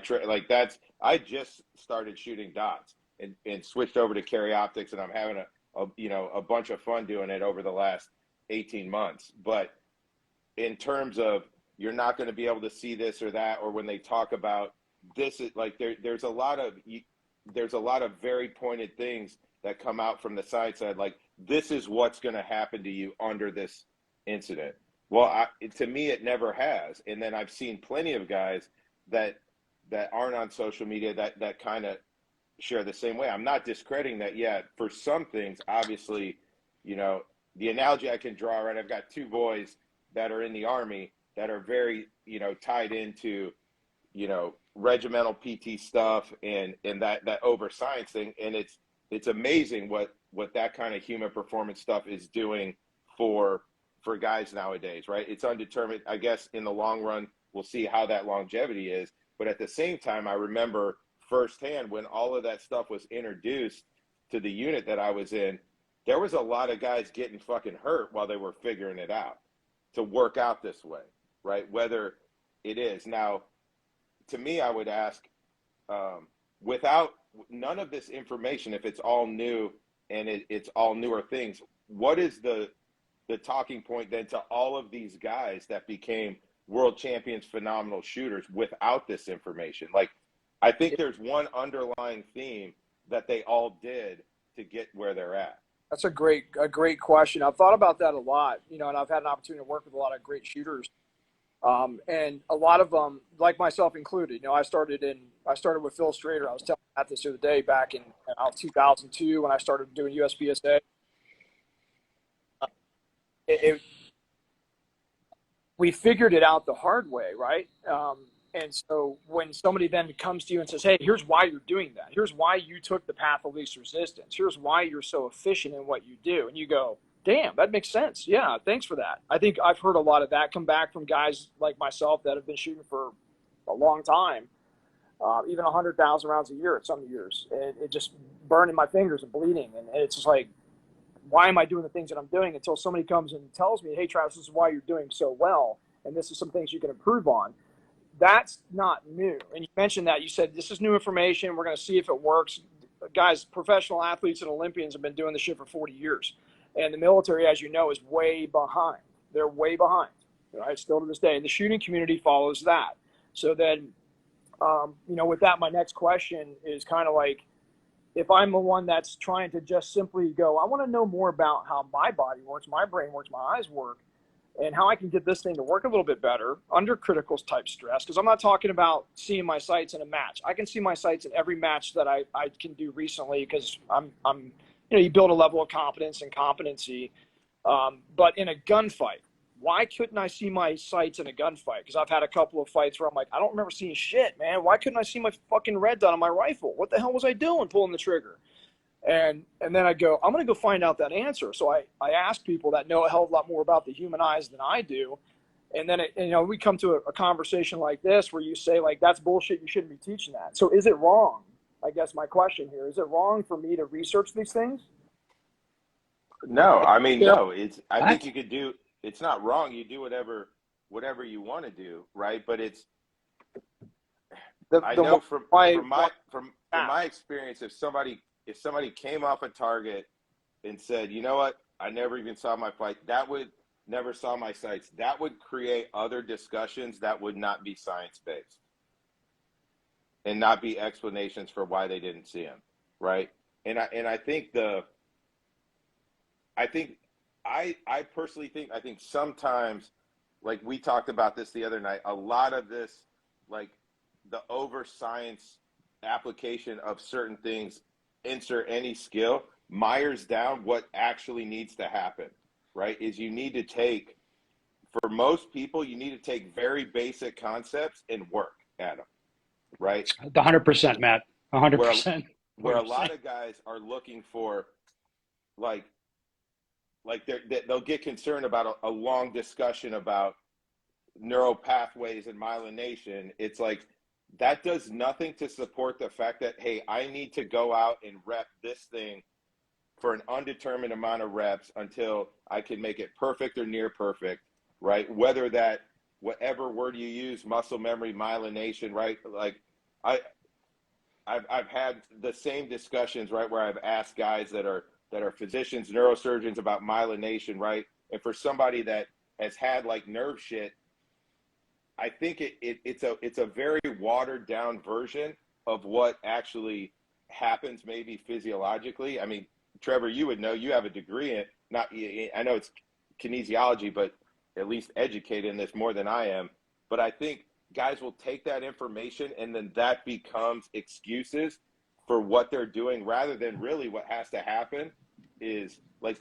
I just started shooting dots and switched over to carry optics, and I'm having a bunch of fun doing it over the last 18 months. But in terms of you're not going to be able to see this or that, or when they talk about this, there's a lot of very pointed things that come out from the side side, like this is what's going to happen to you under this incident. Well, to me, it never has. And then I've seen plenty of guys that aren't on social media that kind of share the same way. I'm not discrediting that yet. For some things, obviously, the analogy I can draw, right? I've got two boys that are in the Army that are very, tied into, regimental PT stuff and that over science thing. And it's amazing what that kind of human performance stuff is doing for for guys nowadays, right? It's undetermined. I guess in the long run, we'll see how that longevity is. But at the same time, I remember firsthand when all of that stuff was introduced to the unit that I was in, there was a lot of guys getting fucking hurt while they were figuring it out to work out this way, right? Whether it is. Now, to me, I would ask, without none of this information, if it's all new and it's all newer things, what is the talking point then to all of these guys that became world champions, phenomenal shooters without this information? Like, I think there's one underlying theme that they all did to get where they're at. That's a great question. I've thought about that a lot, you know, and I've had an opportunity to work with a lot of great shooters. And a lot of them, like myself included, you know, I started with Phil Strader. I was telling Matt this the other day back in 2002 when I started doing USPSA. We figured it out the hard way, right? And so when somebody then comes to you and says, hey, here's why you're doing that. Here's why you took the path of least resistance. Here's why you're so efficient in what you do. And you go, damn, that makes sense. Yeah, thanks for that. I think I've heard a lot of that come back from guys like myself that have been shooting for a long time, even 100,000 rounds a year at some years. It just burning my fingers and bleeding. And it's just like, why am I doing the things that I'm doing, until somebody comes and tells me, hey, Travis, this is why you're doing so well, and this is some things you can improve on. That's not new. And you mentioned that. You said, this is new information. We're going to see if it works. Guys, professional athletes and Olympians have been doing this shit for 40 years. And the military, as you know, is way behind. They're way behind, right? Still to this day. And the shooting community follows that. So then, you know, with that, my next question is kind of like, if I'm the one that's trying to just simply go, I want to know more about how my body works, my brain works, my eyes work, and how I can get this thing to work a little bit better under critical type stress. Because I'm not talking about seeing my sights in a match. I can see my sights in every match that I can do recently, because I'm you know, you build a level of competence and competency. But in a gunfight, why couldn't I see my sights in a gunfight? Because I've had a couple of fights where I'm like, I don't remember seeing shit, man. Why couldn't I see my fucking red dot on my rifle? What the hell was I doing pulling the trigger? And then I go, I'm going to go find out that answer. So I ask people that know a hell of a lot more about the human eyes than I do. And then, you know, we come to a conversation like this where you say, like, that's bullshit. You shouldn't be teaching that. So is it wrong? I guess my question here, is it wrong for me to research these things? No, I mean, no, I think you could do, it's not wrong. You do whatever you want to do. Right. But it's, I know from my experience, if somebody came off a target and said, you know what, I never even saw my fight, never saw my sights, that would create other discussions that would not be science-based and not be explanations for why they didn't see him, right? And I personally think sometimes, like we talked about this the other night, a lot of this, like the over science application of certain things, insert any skill, mires down what actually needs to happen, right? Is you need to take, for most people, you need to take very basic concepts and work at them, right? 100%, Matt. 100%. Where a lot of guys are looking for, like they'll get concerned about a long discussion about neural pathways and myelination. It's like, that does nothing to support the fact that, hey, I need to go out and rep this thing for an undetermined amount of reps until I can make it perfect or near perfect, right? Whether that, whatever word you use, muscle memory, myelination, right? Like I've had the same discussions, right, where I've asked guys that are physicians, neurosurgeons about myelination, right? And for somebody that has had like nerve shit, I think it's a very watered down version of what actually happens maybe physiologically. I mean, Trevor, you would know, you have a degree in, I know it's kinesiology, but at least educated in this more than I am. But I think guys will take that information and then that becomes excuses for what they're doing, rather than really what has to happen is, like,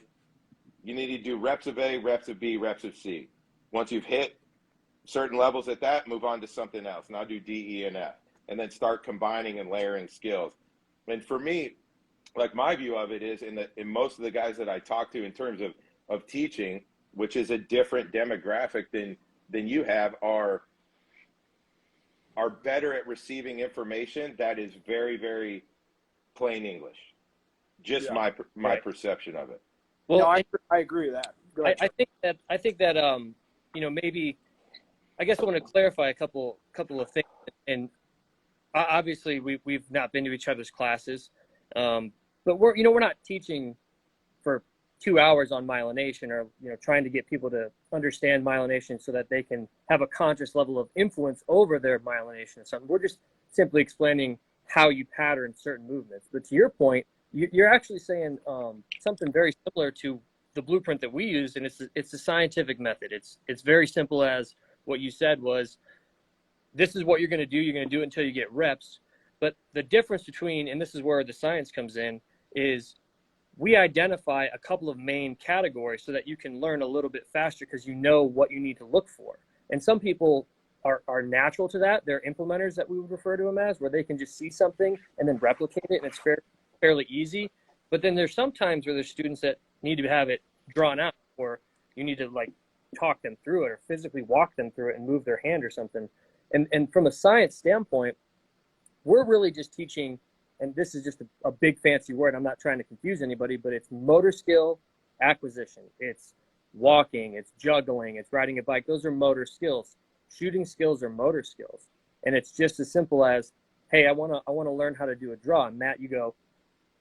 you need to do reps of A, reps of B, reps of C. Once you've hit certain levels at that, move on to something else. Now do D, E, and F, and then start combining and layering skills. And for me, like, my view of it is, in most of the guys that I talk to in terms of teaching, which is a different demographic than you have, are better at receiving information that is very, very plain English. Just Yeah. my perception of it. Well, No, I agree with that. Go ahead, I think that you know, maybe I guess I want to clarify a couple of things. And obviously we've not been to each other's classes, but we're not teaching for 2 hours on myelination, or trying to get people to understand myelination so that they can have a conscious level of influence over their myelination or something. We're just simply explaining how you pattern certain movements. But to your point, you're actually saying something very similar to the blueprint that we use, and it's a scientific method. It's very simple. As what you said was, this is what you're going to do. You're going to do it until you get reps. But the difference between, and this is where the science comes in, is we identify a couple of main categories so that you can learn a little bit faster because you know what you need to look for. And some people are natural to that. They're implementers, that we would refer to them as, where they can just see something and then replicate it, and it's fairly easy. But then there's sometimes where there's students that need to have it drawn out, or you need to like talk them through it or physically walk them through it and move their hand or something. And from a science standpoint, we're really just teaching, and this is just a big fancy word, I'm not trying to confuse anybody, but it's motor skill acquisition. It's walking, it's juggling, it's riding a bike. Those are motor skills. Shooting skills are motor skills. And it's just as simple as, hey, I want to learn how to do a draw. And Matt, you go,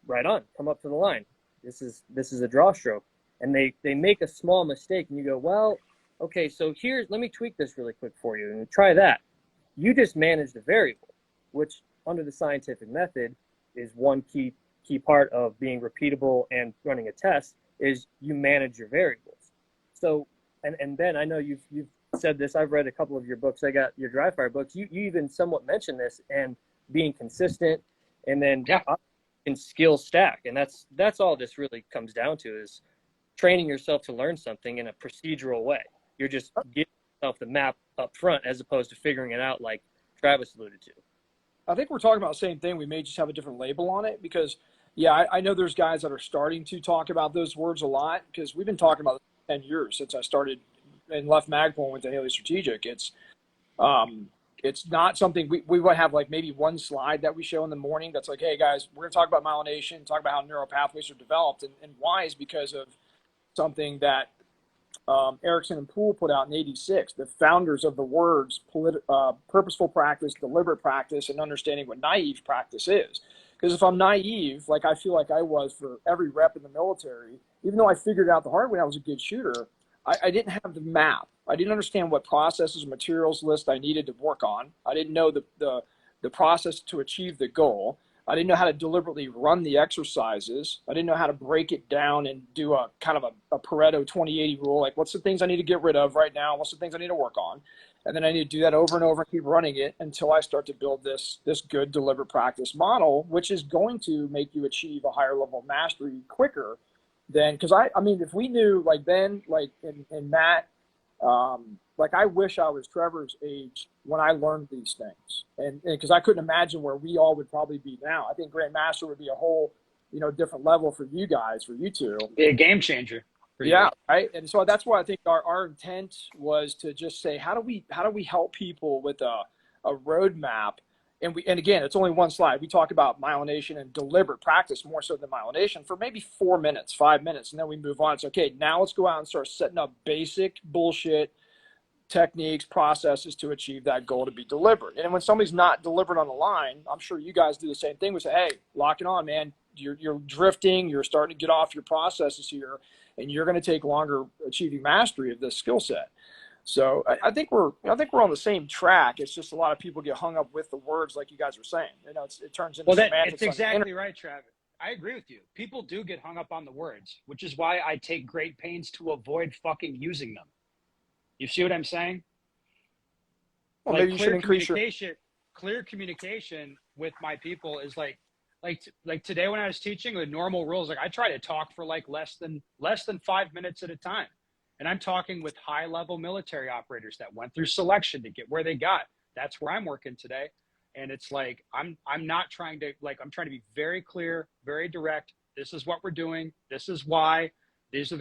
right on, come up to the line. This is a draw stroke. And they make a small mistake, and you go, well, okay, so let me tweak this really quick for you, and try that. You just managed a variable, which under the scientific method is one key part of being repeatable and running a test, is you manage your variables. So, and Ben, I know you've said this. I've read a couple of your books. I got your dry fire books. You even somewhat mentioned this, and being consistent, and then in skill stack. And that's all this really comes down to, is training yourself to learn something in a procedural way. You're just giving yourself the map up front, as opposed to figuring it out like Travis alluded to. I think we're talking about the same thing. We may just have a different label on it, because, I know there's guys that are starting to talk about those words a lot, because we've been talking about it for 10 years since I started and left Magpul and went to Haley Strategic. It's not something we would have, like maybe one slide that we show in the morning that's like, hey guys, we're going to talk about myelination, talk about how neural pathways are developed, and why is because of something that Erickson and Poole put out in '86, the founders of the words purposeful practice, deliberate practice, and understanding what naive practice is. Because if I'm naive, like I feel like I was for every rep in the military, even though I figured out the hard way, I was a good shooter, I didn't have the map. I didn't understand what processes, materials list I needed to work on. I didn't know the process to achieve the goal. I didn't know how to deliberately run the exercises. I didn't know how to break it down and do a kind of a Pareto 20-80 rule. Like, what's the things I need to get rid of right now? What's the things I need to work on? And then I need to do that over and over and keep running it until I start to build this good deliberate practice model, which is going to make you achieve a higher level of mastery quicker than, because I mean, if we knew, like Ben, like and Matt, like I wish I was Trevor's age when I learned these things, and because I couldn't imagine where we all would probably be now. I think Grandmaster would be a whole, different level for you guys, for you two. Be a game changer. Yeah, right. And so that's why I think our intent was to just say, how do we help people with a roadmap? And again, it's only one slide. We talk about myelination and deliberate practice more so than myelination for maybe 4 minutes, 5 minutes, and then we move on. It's okay. Now let's go out and start setting up basic bullshit techniques, processes to achieve that goal to be deliberate. And when somebody's not deliberate on the line, I'm sure you guys do the same thing. We say, hey, lock it on, man. You're drifting. You're starting to get off your processes here, and you're going to take longer achieving mastery of this skill set. So I think we're on the same track. It's just a lot of people get hung up with the words, like you guys were saying. It turns into semantics. It's exactly right, Travis. I agree with you. People do get hung up on the words, which is why I take great pains to avoid fucking using them. You see what I'm saying? Well, like maybe you should increase clear communication with my people is like today when I was teaching the normal rules, like I try to talk for like less than 5 minutes at a time. And I'm talking with high level military operators that went through selection to get where they got. That's where I'm working today. And it's like, I'm not trying to, like, I'm trying to be very clear, very direct. This is what we're doing. This is why. These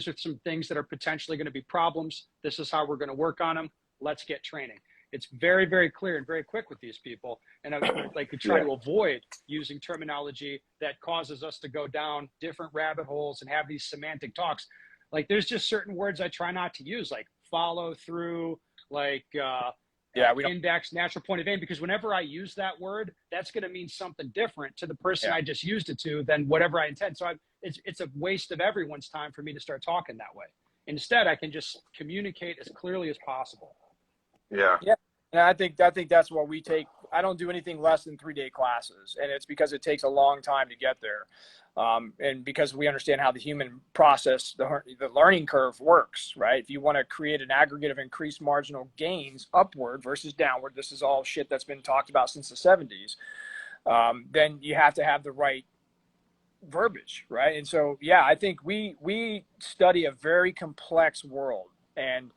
are some things that are potentially going to be problems. This is how we're going to work on them. Let's get training. It's very, very clear and very quick with these people. And I would like to try to avoid using terminology that causes us to go down different rabbit holes and have these semantic talks. Like there's just certain words I try not to use, like follow through, like index, natural point of aim, because whenever I use that word, that's going to mean something different to the person I just used it to than whatever I intend. So it's a waste of everyone's time for me to start talking that way. Instead, I can just communicate as clearly as possible. Yeah. And I think that's what we take. I don't do anything less than 3-day classes, and it's because it takes a long time to get there. And because we understand how the human process, the learning curve works, right? If you want to create an aggregate of increased marginal gains upward versus downward, this is all shit that's been talked about since the 70s, then you have to have the right verbiage, right? And so, yeah, I think we study a very complex world. And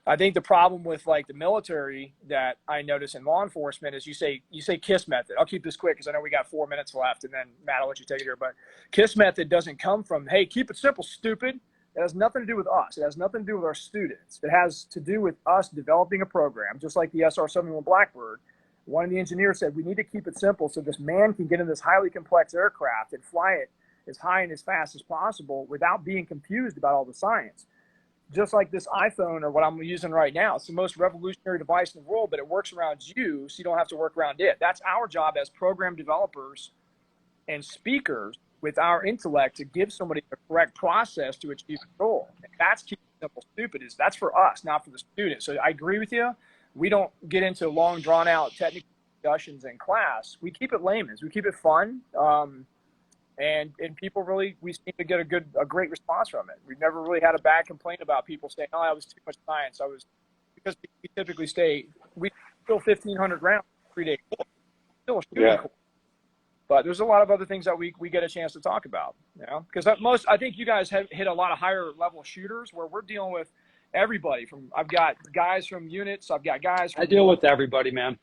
I think the problem with like the military that I notice in law enforcement is you say KISS method. I'll keep this quick because I know we got 4 minutes left, and then Matt, I'll let you take it here. But KISS method doesn't come from, hey, keep it simple, stupid. It has nothing to do with us. It has nothing to do with our students. It has to do with us developing a program, just like the SR-71 Blackbird. One of the engineers said, we need to keep it simple so this man can get in this highly complex aircraft and fly it as high and as fast as possible without being confused about all the science. Just like this iPhone or what I'm using right now. It's the most revolutionary device in the world, but it works around you, so you don't have to work around it. That's our job as program developers and speakers with our intellect to give somebody the correct process to achieve a goal. And that's keeping it simple, stupid. That's for us, not for the student. So I agree with you. We don't get into long, drawn-out technical discussions in class. We keep it layman's. We keep it fun. And people really, we seem to get a great response from it. We've never really had a bad complaint about people saying, oh, that was too much science. Because we typically we still 1,500 rounds 3-day course. Still a shooting course. But there's a lot of other things that we get a chance to talk about, you know, because I think you guys have hit a lot of higher level shooters where we're dealing with everybody I've got guys from units. I've got guys. I deal with everybody, man.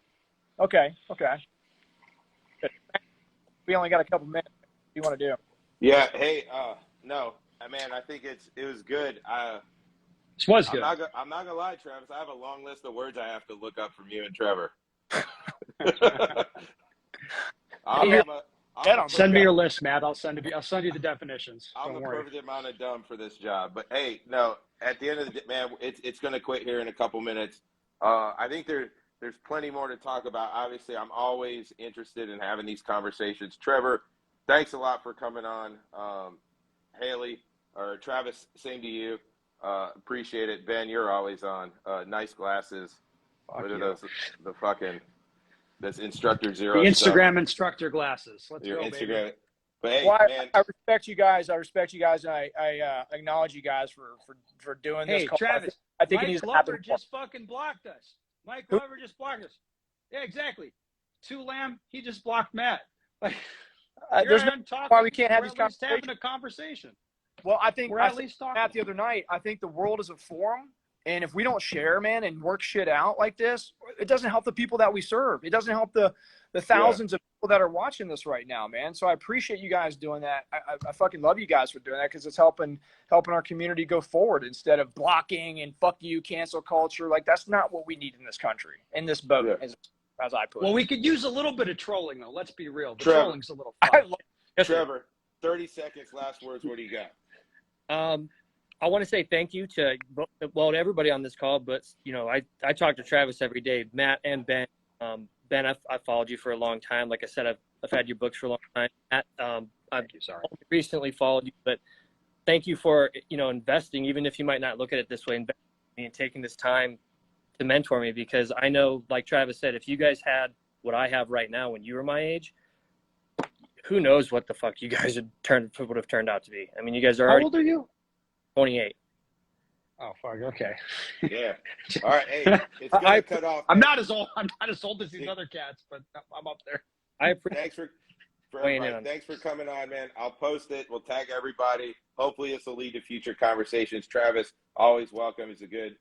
Okay. We only got a couple minutes. You want to do? Yeah. Hey, no, man, I think it was good. This was good. I'm not gonna lie, Travis. I have a long list of words I have to look up from you and Trevor. Send me your list, Matt. I'll send you the definitions. I'm the perfect amount of dumb for this job. But hey, no, at the end of the day, man, it's gonna quit here in a couple minutes. I think there's plenty more to talk about. Obviously, I'm always interested in having these conversations. Trevor, thanks a lot for coming on. Haley or Travis, same to you. Appreciate it. Ben, you're always on. Nice glasses. What are those? The fucking this instructor zero. The Instagram stuff. Instructor glasses. Let's Your go, Instagram. baby. But hey, well, man. I respect you guys. And I acknowledge you guys for doing this. Hey, Travis. I think Mike Glover just fucking blocked us. Mike Glover just blocked us. Yeah, exactly. 2 Lamb, he just blocked Matt. Like, there's no why we can't have this conversation. Having a conversation. Well, I think we're at least talking. Matt the other night. I think the world is a forum, and if we don't share, man, and work shit out like this, it doesn't help the people that we serve. It doesn't help the thousands of people that are watching this right now, man. So I appreciate you guys doing that. I fucking love you guys for doing that because it's helping our community go forward instead of blocking and fuck you, cancel culture. Like that's not what we need in this country, in this boat. Yeah. As I put it. Well, we could use a little bit of trolling, though. Let's be real. The trolling's a little fun. Trevor, 30 seconds, last words. What do you got? I want to say thank you to everybody on this call, but, you know, I talk to Travis every day, Matt and Ben. Ben, I've followed you for a long time. Like I said, I've had your books for a long time. Matt, I've recently followed you, but thank you for, you know, investing, even if you might not look at it this way, investing and taking this time to mentor me, because I know, like Travis said, if you guys had what I have right now when you were my age, who knows what the fuck you guys would have turned out to be. I mean, you guys are How old are you? 28. Oh fuck. Okay. Yeah. All right. Hey, it's gonna cut off. I'm not as old as these other cats, but I'm up there. Thanks for thanks for coming on, man. I'll post it. We'll tag everybody. Hopefully, this will lead to future conversations. Travis, always welcome. It's a good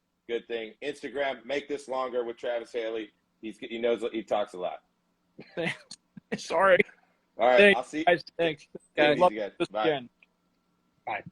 thing. Instagram, make this longer with Travis Haley. He knows he talks a lot. Sorry. All right. Thanks, I'll see you guys. Thanks. guys. Love Again. this Bye. again. Bye.